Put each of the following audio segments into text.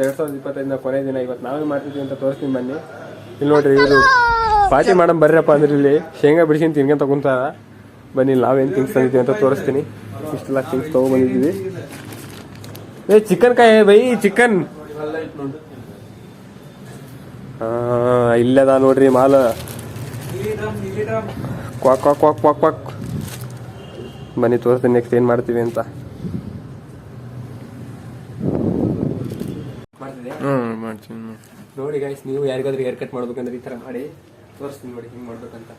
ಇವತ್ತು 2025 ಕೊನೆ ದಿನ. ಇವತ್ತು ನಾವೇ ಮಾಡ್ತಿದ್ವಿ ಅಂತ ತೋರಿಸ್ತೀನಿ ಬನ್ನಿ. ಇಲ್ಲಿ ನೋಡ್ರಿ, ಇವರು ಪಾರ್ಟಿ ಮಾಡಮ್ ಬರ್ರಪ್ಪ ಅಂದ್ರೆ ಇಲ್ಲಿ ಶೇಂಗಾ ಬಿಡಿಸಿ ತಿನ್ಕೊಂತ ಕುಂತಾರ. ಬನ್ನಿ ನಾವೇನು ಥಿಂಗ್ಸ್ ತಂದಿದ್ದೀವಿ ಅಂತ ತೋರಿಸ್ತೀನಿ. ಇಷ್ಟೆಲ್ಲ ಥಿಂಗ್ಸ್ ತೊಗೊಬಂದಿದ್ದೀವಿ. ಚಿಕನ್ ಕಾಯಿ ಬೈ, ಚಿಕನ್ ಇಲ್ಲದ ನೋಡ್ರಿ mall. Quack quack quack quack quack. ಬನ್ನಿ ತೋರಿಸ್ತೀನಿ ನೆಕ್ಸ್ಟ್ ಏನು ಮಾಡ್ತೀವಿ ಅಂತ. ನೋಡಿ ಗೈಸ್, ನೀವು ಯಾರಿಗಾದ್ರೂ ಹೇರ್ ಕಟ್ ಮಾಡ್ಬೇಕಂದ್ರೆ ಈ ಥರ ಮಾಡಿ ತೋರಿಸ್ತೀನಿ ನೋಡಿ ಹಿಂಗೆ ಮಾಡ್ಬೇಕಂತ.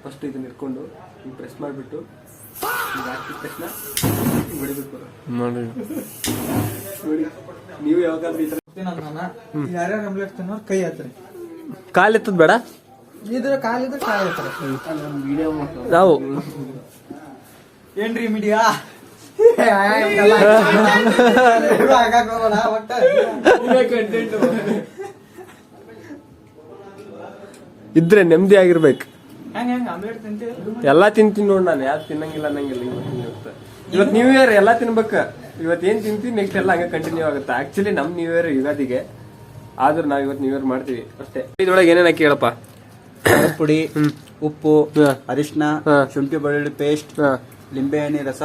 ಫಸ್ಟ್ ಇದನ್ನ ಇಟ್ಕೊಂಡು ಹಿಂಗೆ ಪ್ರೆಸ್ ಮಾಡಿಬಿಟ್ಟು ಹಾಕಿದ ತಕ್ಷಣ ಬಿಡಬೇಕು ನೋಡಿ. ನೀವು ಯಾವಾಗಾದ್ರೂ ಈ ಥರ ಕೈ ಹತ್ರಿ, ಕಾಲೆತ್ತದ ಬೇಡ, ಇದ್ರ ಕಾಲಿದ್ರೆ ಕಾಯಿ ಹತ್ತಾರೆ. ನಾವು ಏನ್ರಿ ಮೀಡಿಯಾ ಇದ್ರೆ ನೆಮ್ಮದಿ ಆಗಿರ್ಬೇಕು. ಎಲ್ಲಾ ತಿಂತೀನಿ ನೋಡಿ ನಾನು, ಯಾರು ತಿನ್ನಂಗಿಲ್ಲ ಅನ್ನಂಗಿಲ್ಲ. ಇವತ್ತು ನ್ಯೂ ಇಯರ್ ಎಲ್ಲಾ ತಿನ್ಬೇಕ. ಇವತ್ತು ಏನ್ ತಿಂತೀನಿ ನೆಕ್ಸ್ಟ್ ಎಲ್ಲ ಹಂಗೆ ಕಂಟಿನ್ಯೂ ಆಗುತ್ತೆ. ಆಕ್ಚುಲಿ ನಮ್ ನ್ಯೂ ಇಯರ್ ಯುಗಾದಿಗೆ, ಆದ್ರೂ ನಾವ್ ಇವತ್ತು ನ್ಯೂ ಇಯರ್ ಮಾಡ್ತೀವಿ ಅಷ್ಟೇ. ಇದ್ರೊಳಗೆ ಏನೇನ ಕೇಳಪ್ಪ? ಪುಡಿ, ಉಪ್ಪು, ಅರಿಶಿನ, ಶುಂಠಿ ಬೆಳ್ಳುಳ್ಳಿ ಪೇಸ್ಟ್, ಲಿಂಬೆ ಹಣ್ಣಿ ರಸ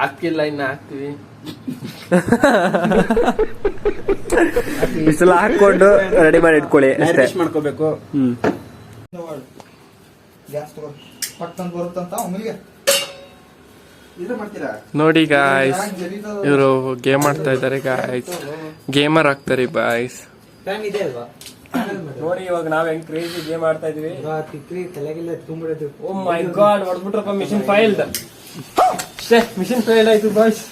ಹಾಕಿಲ್ಲ, ಇನ್ನ ಹಾಕ್ತಿವಿ. ಇಷ್ಟೆಲ್ಲ ಹಾಕೊಂಡು ರೆಡಿ ಮಾಡಿ ಇಟ್ಕೊಳ್ಳಿ ಅಷ್ಟೇ. ಮಾಡ್ಕೋಬೇಕು. ನೋಡಿ ಗಾಯ್ಸ್, ಇವರು ಗೇಮ್ ಆಡ್ತಾ ಇದ್ದಾರೆ ಗಾಯ್ಸ್. ಗೇಮರ್ ಆಗ್ತಾರೆ ಬಾಯ್ಸ್. ನೋಡಿ ಇವಾಗ ನಾವ್ ಹೆಂಗ್ ಕ್ರೇಜಿ ಗೇಮ್ ಆಡ್ತಾ ಇದೀವಿ. ಓ ಮೈ ಗಾಡ್, ಹೊಡ್ಬಿಟ್ರಪ್ಪ ಮಿಷನ್ ಫೈಲ್ಡ್. ಮಿಷನ್ ಫೈಲ್ಡ್ ಆಯ್ತು ಬಾಯ್ಸ್.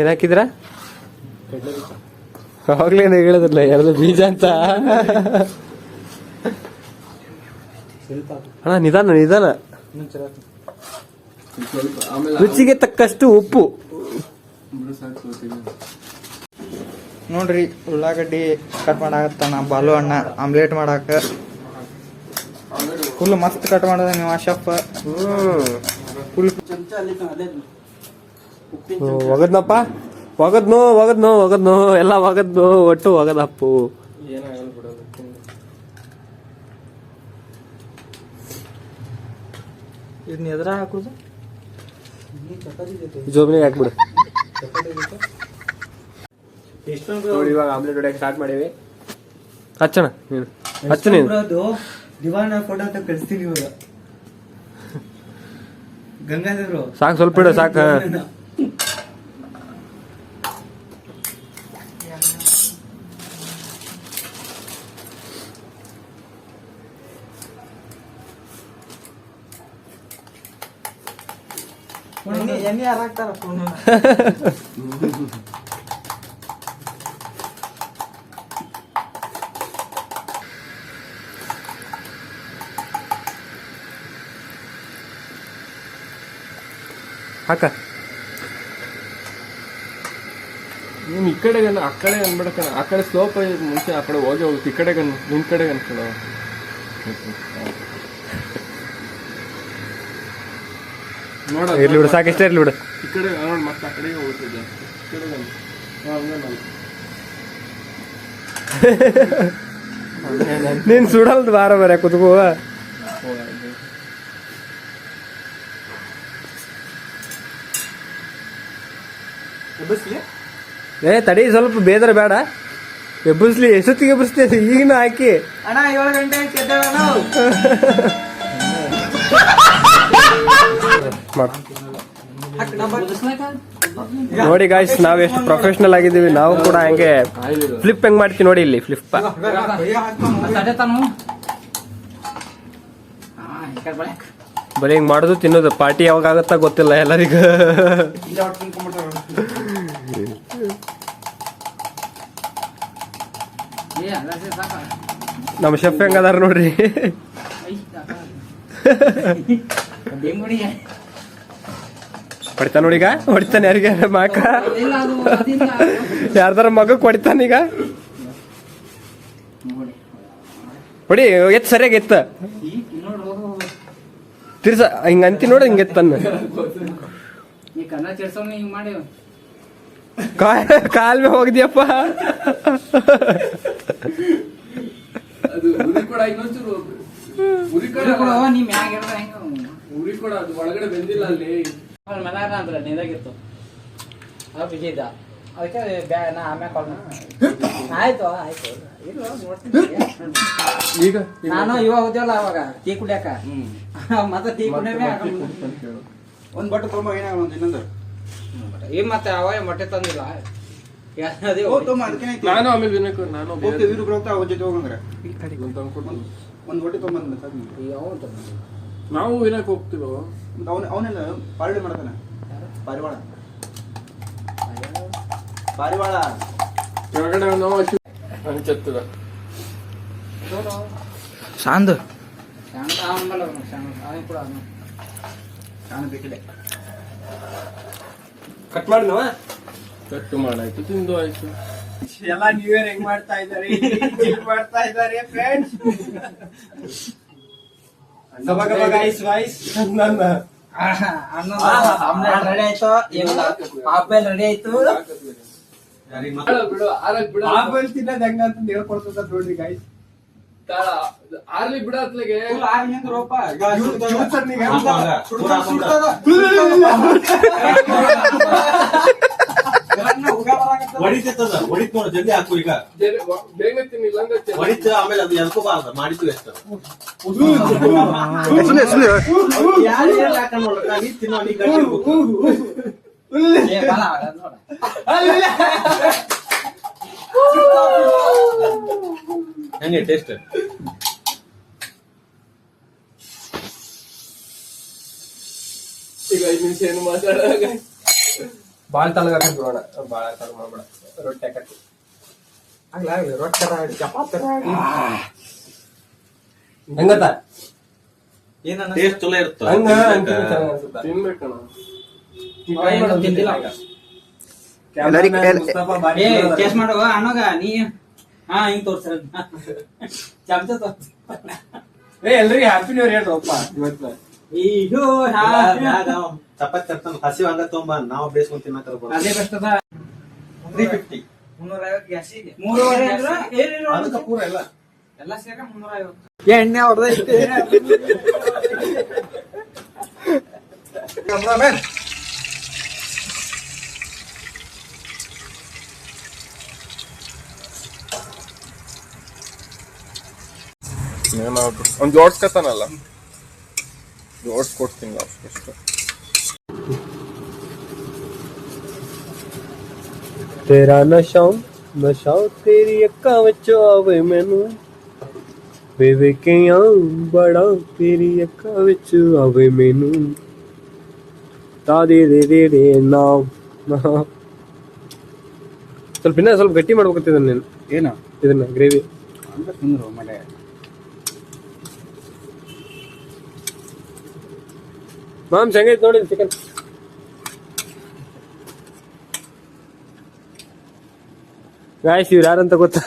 ಏನ್ ಹಾಕಿದ್ರ? ಅವಾಗ್ಲೇನು ಹೇಳಿದ್ರಲ್ಲ ಎರಡು ಬೀಜ ಅಂತ. ಅಣ್ಣ ನಿಧಾನ ನಿಧಾನ. ರುಚಿಗೆ ತಕ್ಕಷ್ಟು ಉಪ್ಪು ನೋಡ್ರಿ. ಉಳ್ಳಾಗಡ್ಡಿ ಕಟ್ ಮಾಡಾಕತ್ತಾನ ಬಾಲು ಅಣ್ಣ ಆಮ್ಲೆಟ್ ಮಾಡಾಕ. ಫುಲ್ ಮಸ್ತ್ ಕಟ್ ಮಾಡದ ನೀವು ಶೆಫ್. ಫುಲ್ ಒಗದ್ನಪ್ಪ, ಒಗದ್ನೋ ಎಲ್ಲ ಒಗದ್ನೋ, ಒಟ್ಟು ಒಗದಪ್ಪು. ಇದನ್ನ ಎದ್ರ ಹಾಕುದು, ಜೋಬ್ನಿಗೆ ಹಾಕ್ಬಿಡು. ನೋಡಿ ಇವಾಗ ಆಮ್ಲೆಟ್ ಹೊಡೆಯಕ್ಕೆ ಸ್ಟಾರ್ಟ್ ಮಾಡೀವಿ. ಹಚ್ಚಣ ಹಚ್ಚ ನೀನು. ದಿವಾನ ಫೋಟೋ ಅಂತ ಕಳಿಸ್ತೀನಿ ಇವಾಗ. ಗಂಗಾಧರ್ ಸಾಕು, ಸ್ವಲ್ಪ ಇಡು ಸಾಕು. ಎಣ್ಣೆ ಯಾರು ಹಾಕ್ತಾರ ಫೋನ್? ಹಾಕ. ನೀನು ಈ ಕಡೆ ಆ ಕಡೆ ಅನ್ಬಿಡಕಣ. ಆ ಕಡೆ ಸ್ಲೋಪ್ ಮುಂಚೆ ಆ ಕಡೆ ಹೋಗಿ ಹೋಗುತ್ತೆ. ಈ ಕಡೆಗೆ ನಿನ್ ಕಡೆಗೆ ಅನ್ಕೊಳ. ನೋಡ, ಇರ್ಲಿ ಬಿಡು, ಸಾಕಿಷ್ಟೇ ಇರ್ಲಿ ಬಿಡು. ಈ ಕಡೆ ನೋಡಿ, ಮತ್ತೆ ಆ ಕಡೆಗೆ ಹೋಗ್ತಿದ್ದೆ. ನೀನ್ ಸುಡಲ್ದು ಬಾರ ಬರ ಕುತ್ಕೋ. ಏ ತಡಿ, ಸ್ವಲ್ಪ ಬೇದರ ಬೇಡ. ಎಬ್ಬಸ್ಲಿ, ಎಷ್ಟೊತ್ತಿಗೆ ಎಬ್ಬಸ್ತೇನೆ ಈಗಿನ ಹಾಕಿ. ಅಣ್ಣ 7 ಗಂಟೆ ನೋಡಿ ಗಾಯ್ಸ್, ನಾವ್ ಎಷ್ಟು ಪ್ರೊಫೆಷನಲ್ ಆಗಿದ್ದೀವಿ. ನಾವು ಕೂಡ ಹಂಗೆ ಫ್ಲಿಪ್ ಹೆಂಗ್ ಮಾಡ್ತೀವಿ ನೋಡಿ. ಇಲ್ಲಿ ಫ್ಲಿಪ್ ಬರೀ ಹಿಂಗ್ ಮಾಡೋದು, ತಿನ್ನೋದು. ಪಾರ್ಟಿ ಯಾವಾಗ ಆಗತ್ತಾ ಗೊತ್ತಿಲ್ಲ ಎಲ್ಲರಿಗೂ. ನಮ್ಮ ಶೆಫ್ ಹೆಂಗದಾರ ನೋಡ್ರಿ. ಹೊಡಿತಾನ ನೋಡೀಗ, ಹೊಡಿತಾನೆ. ಯಾರಿಗೆ ಮಾಕ ಯಾರ್ದಾರ ಮಗಕ್ ಹೊಡಿತಾನೀಗ. ಹೊಡಿ, ಎತ್ ಸರಿಯಾಗಿ ಎತ್ತ ತಿರ್ಸ. ಹಿಂಗ ಅಂತಿ ನೋಡ, ಹಿಂಗ ಎತ್ತನ್ನ. ಕಾಲ್ ಮೇಲೆ ಹೋಗಿದ್ಯಪ್ಪ. ಅದು ಉರಿ ಕೊಡ ಇನ್ನೊಂಚೂರು ಉರಿ ಕೊಡ ನೀ ಮ್ಯಾಗ ಇರ್ದ ಹೆಂಗ ಉರಿ ಕೊಡ ಅದು ಒಳಗಡೆ ಬೆಂದಿಲ್ಲ ಅಲ್ಲಿ. ಮನಾರ ಅಂದ್ರೆ ನೀರಾಗಿತ್ತು ಅವ್ ಬಿಜಿ ಇದ್ದ ಅದಕ್ಕೆ ನಾ ಆಮ್ಯಾಗ ಕಾಲ್ ಆಯ್ತು ಆಯ್ತು ಇಲ್ಲ ನೋಡ್ತೀನಿ. ಈಗ ನಾನು ಇವಾಗ ಹೋದ್ಯಲ್ಲ ಅವಾಗ ಟೀ ಕುಡಿಯಾಕ ಮತ್ತೆ ಟೀ ಕುಡಿಯೇ ಒಂದ್ ಬಟ್ಟೆ ತೊಗೊಂಬ ಏನಾಗಲ್ಲ ಒಂದು ಇನ್ನೊಂದು ಈಗ ಮತ್ತೆ ಅವಾಗ ಮೊಟ್ಟೆ ತಂದಿಲ್ಲ ಅದೇ ಹೋಗ್ ತೊಗೊಂಬ ಅದಕ್ಕೇನೈತಿ ನಾನು ಆಮೇಲೆ ವಿನಕ್ ನಾನು ಹೋಗ್ತೀವಿ ಇವ್ರು ಹೋಗ್ತಾ ಅವ್ರ ಜೊತೆ ಹೋಗಂಗ್ರೆ ತಂದ್ಕೊಟ್ಟು ಒಂದ್ ಬಟ್ಟೆ ತೊಗೊಂಬಂದ ನಾವು ವಿನಕ್ ಹೋಗ್ತೀವೋ. ಅವನೆಲ್ಲ ಪಾರ್ಟಿ ಮಾಡ್ತಾನೆ ಪಾರಿವಾಳ ಪಾರಿವಾಳ ಕೆಳಗಡೆ ನಾವು ಅನ್ಚತ್ತದ ಶಾಂತ್ ಶಾಂತ ಬೇಕಿದೆ ಕಟ್ ಮಾಡಿದ್ನವ ಕಟ್ಟು ಮಾಡಾಯ್ತು ತಿಂದು ಆಯ್ತು. ಎಲ್ಲ ನ್ಯೂ ಇಯರ್ ಹೆಂಗ್ ಮಾಡ್ತಾ ಇದ್ದಾರೆ ಮಾಡ್ತಾ ಇದ್ದಾರೆ ಫ್ರೆಂಡ್ಸ್. ಆಮ್ಲೆಟ್ ರೆಡಿ ಆಯ್ತು ಆಪಲ್ ರೆಡಿ ಆಯ್ತು. ಬಿಡು ಆರಕ್ ಬಿಡ ಆಪಲ್ ತಿನ್ನೋದ್ ಹೆಂಗಂತ ಹೇಳ್ಕೊಡ್ತದ ನೋಡ್ರಿ ಗೈಸ್. ಆರ್ಲಿ ಬಿಡ ಅತ್ಲೆಗೆ ಹೊಡಿತದ ಹೊಡಿತ್ ನೋಡ ಜಲ್ದಿ ಹಾಕು ಈಗ ಬೇಗ ತಿನ್ನಿಲ್ಲ ಅಂದ್ರೆ ಹೊಡಿತ ಆಮೇಲೆ ಅದು ಎಲ್ಕೋಬಾರ್ದ ಮಾಡಿದ್ದು ಎಷ್ಟು ಯಾರು ಹಾಕೊಂಡ್ ನೋಡ್ರ ನೀ ತಿನ್ನೋ ನೀ ಗಟ್ಟಿ ಇರ್ಬೇಕು. ಹೆಂಗೆ ಟೇಸ್ಟ್ ಈಗ 5 ನಿಮಿಷ ಏನು ಮಾತಾಡೋವಾಗ ಬಾಳ್ ತಲಗ ಬಿಡೋಣ. ಬಾಳ ತಲ ಮಾಡ್ಬೇಡ. ರೊಟ್ಟಿ ಹಾಕಿ ಆಗ್ಲಿ ಆಗ್ಲಿ ರೊಟ್ಟಿ ರಾಡಿ ಚಪಾತಿ ರಾಡಿ ಹೆಂಗತ್ತ ಟೇಸ್ಟ್ ಚಲೋ ಇರುತ್ತೆ. ಹಂಗ ಅನ್ಸುತ್ತ. ತಿನ್ಬೇಕಣ. ತಿಂದಿಲ್ಲ ಏ ಟೇಸ್ಟ್ ಮಾಡುವ ಅಣ್ಣಗ ನೀ ಹಾ ಹಿಂಗ್ ತೋರ್ಸರ ಚಮಚ ತೋರ್ಸ. ಎಲ್ರಿಗೂ ಹ್ಯಾಪಿ ನ್ಯೂ ಇಯರ್ ಹೇಳ್ರಪ್ಪ ಇವತ್ತು. ಅಯ್ಯೋ ಚಪಾತಿ ತರ್ತಾನ ಹಸಿ ಹಂಗ ತೊಗೊಂಬ ನಾವು ಬೇಸ್ಕೊಂಡ್ ತಿನ್ನಕರ ಅದೇ ಬೆಸ್ಟ್ ಅದ. 350 350 ಗ್ಯಾಸಿಗೆ 350 ಅಂದ್ರೆ ಏನಿಲ್ಲ ಅದಕ್ಕೆ ಪೂರ ಎಲ್ಲ ಎಲ್ಲ ಸೇರಿ 350. ಎಣ್ಣೆ ಹೊಡೆದೈತಿ ಅವ್ನು ಜೋಡ್ಸ್ಕತಾನಲ್ಲ ಜೋಡ್ಸ್ಕೊಡ್ತೀನಿ ಅಷ್ಟು. ਤੇਰਾ ਨਸ਼ਾ ਤੇਰੀ ਅੱਖਾਂ ਵਿੱਚ ਆਵੇ ਮੈਨੂੰ ਵੇ ਵੇਖਿਆ ਬੜਾ ਤੇਰੀ ਅੱਖਾਂ ਵਿੱਚ ਆਵੇ ਮੈਨੂੰ ತಾ ದೇ ನಾವ್ ಸ್ವಲ್ಪ ಇನ್ನ ಸ್ವಲ್ಪ ಗಟ್ಟಿ ಮಾಡ್ಬೇಕಂತಿದ್ದ ನೀನು ಏನು ಇದನ್ನ ಗ್ರೇವಿ ತಿಂದ್ರು ಆಮೇಲೆ ಮಾಮ್ಸ್ ಹೆಂಗೈತೆ ನೋಡಿ ಚಿಕನ್. ಗಾಯ್ಸ್ ಇವ್ರು ಯಾರಂತ ಗೊತ್ತಾ?